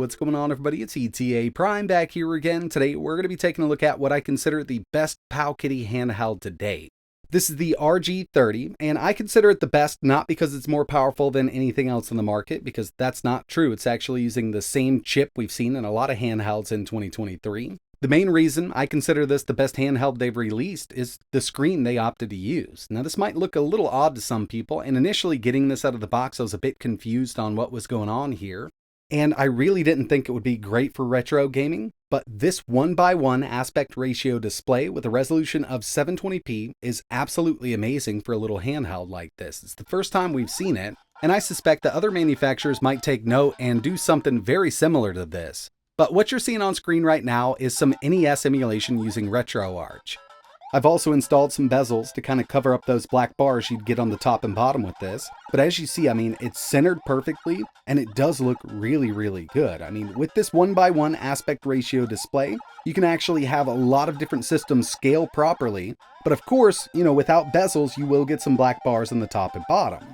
what's going on, everybody? It's ETAPRIME back here again. Today we're going to be taking a look at what I consider the best Powkiddy handheld to date. This is the RG30, and I consider it the best not because it's more powerful than anything else in the market, because that's not true. It's actually using the same chip we've seen in a lot of handhelds in 2023. The main reason I consider this the best handheld they've released is the screen they opted to use. Now, this might look a little odd to some people, and initially getting this out of the box, I was a bit confused on what was going on here. And I really didn't think it would be great for retro gaming, but this 1:1 aspect ratio display with a resolution of 720p is absolutely amazing for a little handheld like this. It's the first time we've seen it, and I suspect that other manufacturers might take note and do something very similar to this. But what you're seeing on screen right now is some NES emulation using RetroArch. I've also installed some bezels to kind of cover up those black bars you'd get on the top and bottom with this. But as you see, it's centered perfectly, and it does look really, really good. With this 1:1 aspect ratio display, you can actually have a lot of different systems scale properly. But of course, without bezels, you will get some black bars on the top and bottom.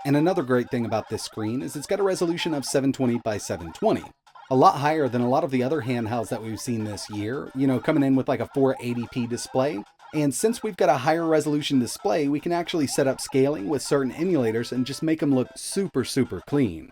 And another great thing about this screen is it's got a resolution of 720 by 720. A lot higher than a lot of the other handhelds that we've seen this year, coming in with like a 480p display. And since we've got a higher resolution display, we can actually set up scaling with certain emulators and just make them look super, super clean.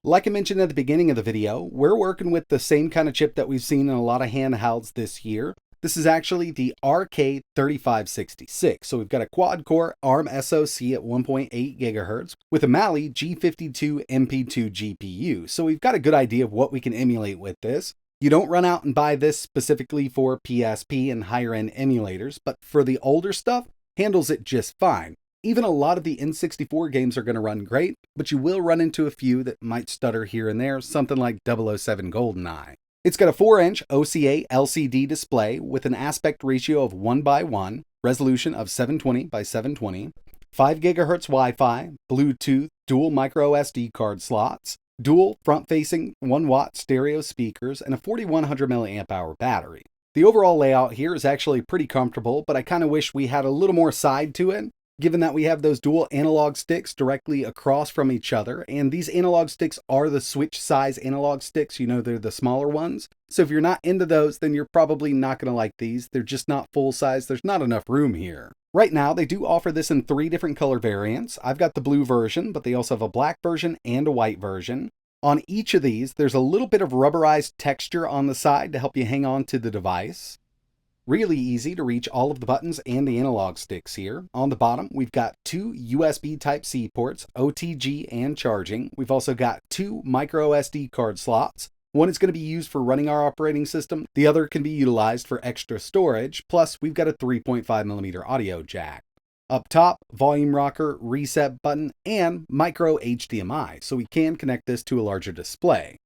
Like I mentioned at the beginning of the video, we're working with the same kind of chip that we've seen in a lot of handhelds this year. This is actually the RK3566. So we've got a quad-core ARM SoC at 1.8 GHz with a Mali G52 MP2 GPU. So we've got a good idea of what we can emulate with this. You don't run out and buy this specifically for PSP and higher-end emulators, but for the older stuff, handles it just fine. Even a lot of the N64 games are going to run great, but you will run into a few that might stutter here and there, something like 007 GoldenEye. It's got a 4-inch OCA LCD display with an aspect ratio of 1:1, resolution of 720 by 720, 5 GHz Wi-Fi, Bluetooth, dual micro SD card slots, dual front-facing 1-watt stereo speakers, and a 4100 mAh battery. The overall layout here is actually pretty comfortable, but I kind of wish we had a little more side to it, given that we have those dual analog sticks directly across from each other, and these analog sticks are the Switch size analog sticks, they're the smaller ones. So if you're not into those, then you're probably not going to like these. They're just not full size. There's not enough room here. Right now, they do offer this in 3 different color variants. I've got the blue version, but they also have a black version and a white version. On each of these, there's a little bit of rubberized texture on the side to help you hang on to the device. Really easy to reach all of the buttons and the analog sticks here. On the bottom, we've got 2 USB Type-C ports, OTG and charging. We've also got 2 micro SD card slots. One is going to be used for running our operating system. The other can be utilized for extra storage. Plus, we've got a 3.5mm audio jack. Up top, volume rocker, reset button, and micro HDMI, so we can connect this to a larger display.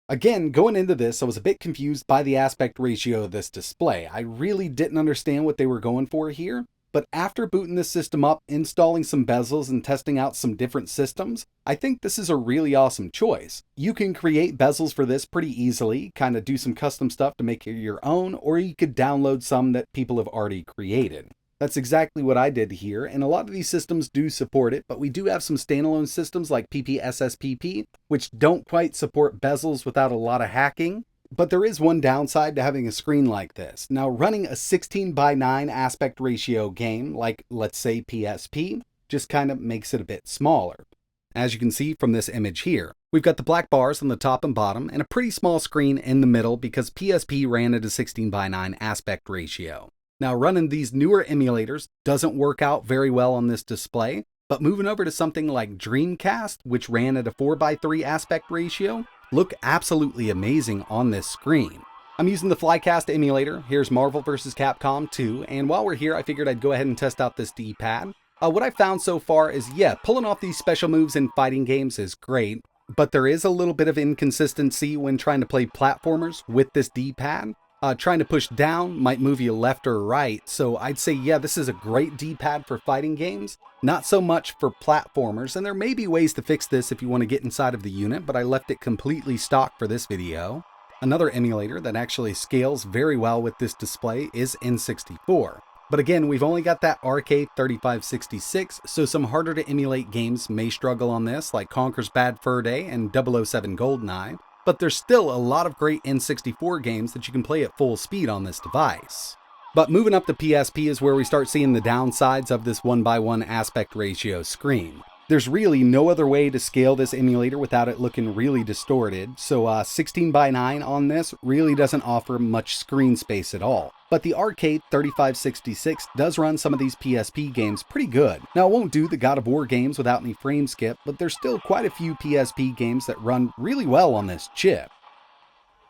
Again, going into this, I was a bit confused by the aspect ratio of this display. I really didn't understand what they were going for here, but after booting this system up, installing some bezels, and testing out some different systems, I think this is a really awesome choice. You can create bezels for this pretty easily, kind of do some custom stuff to make it your own, or you could download some that people have already created. That's exactly what I did here, and a lot of these systems do support it, but we do have some standalone systems like PPSSPP, which don't quite support bezels without a lot of hacking. But there is one downside to having a screen like this. Now, running a 16:9 aspect ratio game, like let's say PSP, just kind of makes it a bit smaller. As you can see from this image here, we've got the black bars on the top and bottom, and a pretty small screen in the middle because PSP ran at a 16:9 aspect ratio. Now, running these newer emulators doesn't work out very well on this display, but moving over to something like Dreamcast, which ran at a 4:3 aspect ratio, look absolutely amazing on this screen. I'm using the Flycast emulator. Here's Marvel vs. Capcom 2, and while we're here, I figured I'd go ahead and test out this D-pad. What I found so far is, pulling off these special moves in fighting games is great, but there is a little bit of inconsistency when trying to play platformers with this D-pad. Trying to push down might move you left or right, so I'd say this is a great D-pad for fighting games, not so much for platformers, and there may be ways to fix this if you want to get inside of the unit, but I left it completely stock for this video. Another emulator that actually scales very well with this display is N64. But again, we've only got that RK3566, so some harder to emulate games may struggle on this, like Conker's Bad Fur Day and 007 GoldenEye. but there's still a lot of great N64 games that you can play at full speed on this device. But moving up to PSP is where we start seeing the downsides of this 1:1 aspect ratio screen. There's really no other way to scale this emulator without it looking really distorted, so 16:9 on this really doesn't offer much screen space at all. But the RK3566 does run some of these PSP games pretty good. Now it won't do the God of War games without any frame skip, but there's still quite a few PSP games that run really well on this chip.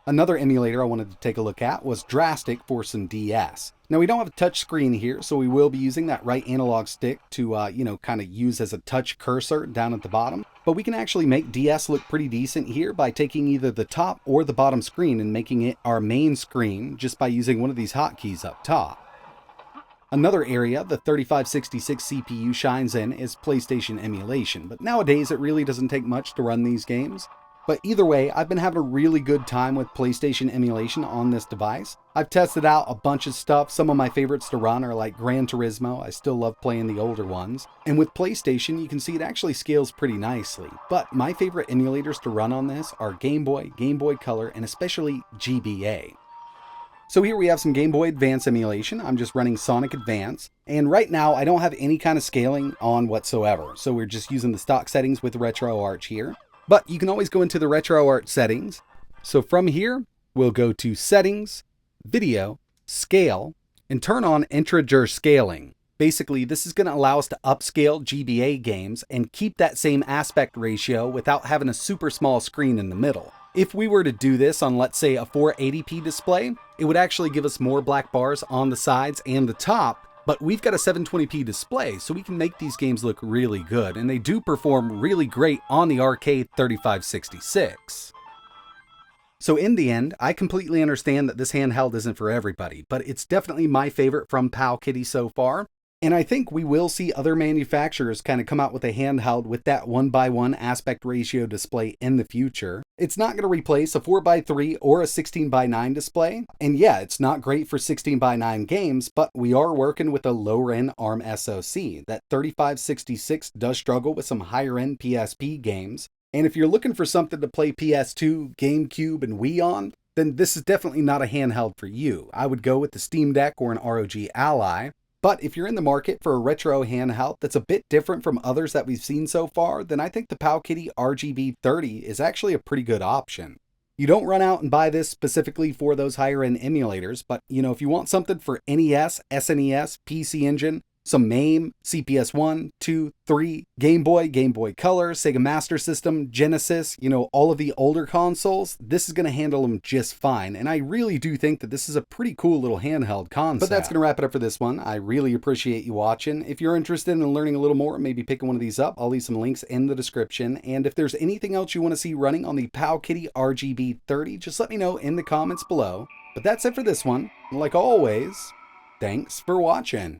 Another emulator I wanted to take a look at was Drastic for some DS. Now we don't have a touch screen here, so we will be using that right analog stick to, kind of use as a touch cursor down at the bottom. But we can actually make DS look pretty decent here by taking either the top or the bottom screen and making it our main screen just by using one of these hotkeys up top. Another area the 3566 CPU shines in is PlayStation emulation, but nowadays it really doesn't take much to run these games. But either way, I've been having a really good time with PlayStation emulation on this device. I've tested out a bunch of stuff. Some of my favorites to run are like Gran Turismo. I still love playing the older ones. And with PlayStation, you can see it actually scales pretty nicely. But my favorite emulators to run on this are Game Boy, Game Boy Color, and especially GBA. So here we have some Game Boy Advance emulation. I'm just running Sonic Advance. And right now, I don't have any kind of scaling on whatsoever. So we're just using the stock settings with RetroArch here. But you can always go into the RetroArch settings. So from here, we'll go to Settings, Video, Scale, and turn on Integer Scaling. Basically, this is going to allow us to upscale GBA games and keep that same aspect ratio without having a super small screen in the middle. If we were to do this on, let's say, a 480p display, it would actually give us more black bars on the sides and the top. But we've got a 720p display, so we can make these games look really good, and they do perform really great on the RK3566. So in the end, I completely understand that this handheld isn't for everybody, but it's definitely my favorite from Powkiddy so far. And I think we will see other manufacturers kind of come out with a handheld with that 1:1 aspect ratio display in the future. It's not going to replace a 4:3 or a 16:9 display. And yeah, it's not great for 16:9 games, but we are working with a lower end ARM SoC. That 3566 does struggle with some higher end PSP games. And if you're looking for something to play PS2, GameCube, and Wii on, then this is definitely not a handheld for you. I would go with the Steam Deck or an ROG Ally. But if you're in the market for a retro handheld that's a bit different from others that we've seen so far, then I think the Powkiddy RGB 30 is actually a pretty good option. You don't run out and buy this specifically for those higher end emulators, but if you want something for NES, SNES, PC Engine, some MAME, CPS 1, 2, 3, Game Boy, Game Boy Color, Sega Master System, Genesis, all of the older consoles, this is going to handle them just fine. And I really do think that this is a pretty cool little handheld concept. But that's going to wrap it up for this one. I really appreciate you watching. If you're interested in learning a little more, maybe picking one of these up, I'll leave some links in the description. And if there's anything else you want to see running on the Powkiddy RGB 30, just let me know in the comments below. But that's it for this one. Like always, thanks for watching.